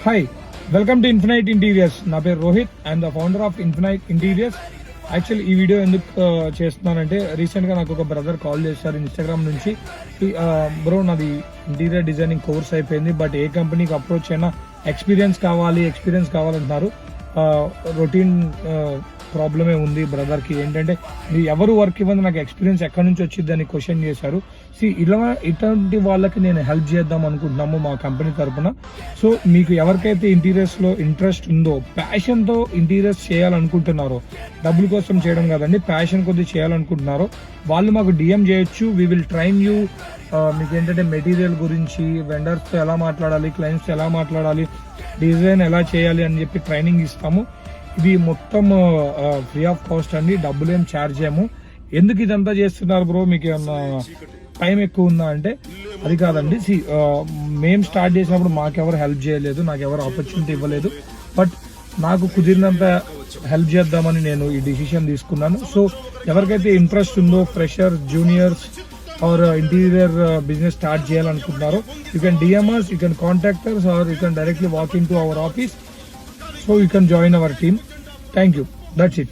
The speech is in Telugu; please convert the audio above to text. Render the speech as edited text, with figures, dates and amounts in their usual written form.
Hi, welcome to infinite interiors. నా పేరు Rohit, I'm the founder of infinite interiors. Actually ఈ వీడియో ఎందుకు చేస్తున్నానంటే, రీసెంట్గా నాకు ఒక బ్రదర్ కాల్ చేశారు ఇన్స్టాగ్రామ్ నుంచి. బ్రో, నాది ఇంటీరియర్ డిజైనింగ్ కోర్స్ అయిపోయింది, బట్ ఏ కంపెనీకి అప్రోచ్ అయినా ఎక్స్పీరియన్స్ కావాలంటున్నారు. రొటీన్ ప్రాబ్లమే ఉంది బ్రదర్కి. ఏంటంటే, మీరు ఎవరు వర్క్ ఇవ్వండి, నాకు ఎక్స్పీరియన్స్ ఎక్కడి నుంచి వచ్చింది అని క్వశ్చన్ చేశారు. ఇటువంటి వాళ్ళకి నేను హెల్ప్ చేద్దాం అనుకుంటున్నాము మా కంపెనీ తరఫున. సో మీకు ఎవరికైతే ఇంటీరియర్స్లో ఇంట్రెస్ట్ ఉందో, ప్యాషన్తో ఇంటీరియర్స్ చేయాలనుకుంటున్నారో, డబ్బుల కోసం చేయడం కాదండి, ప్యాషన్ కొద్ది చేయాలనుకుంటున్నారో వాళ్ళు మాకు డిఎం చేయొచ్చు. We will train you. మీకు ఏంటంటే మెటీరియల్ గురించి, వెండర్స్తో ఎలా మాట్లాడాలి, క్లయింట్స్తో ఎలా మాట్లాడాలి, డిజైన్ ఎలా చేయాలి అని చెప్పి ట్రైనింగ్ ఇస్తాము. ఇది మొత్తం ఫ్రీ ఆఫ్ కాస్ట్ అండి, డబ్బులు ఏం ఛార్జ్ చేయము. ఎందుకు ఇదంతా చేస్తున్నారు బ్రో, మీకు ఏమన్నా టైం ఎక్కువ ఉందా అంటే అది కాదండి. మేము స్టార్ట్ చేసినప్పుడు మాకెవరు హెల్ప్ చేయలేదు, నాకు ఎవరు ఆపర్చునిటీ ఇవ్వలేదు. బట్ నాకు కుదిరినంత హెల్ప్ చేద్దామని నేను ఈ డిసిషన్ తీసుకున్నాను. సో ఎవరికైతే ఇంట్రెస్ట్ ఉందో, fresher, juniors or interior business start చేయాలనుకుంటున్నారో, you can DM us, you can contact us, or you can directly walk into our office. So you can join our team. Thank you. That's it.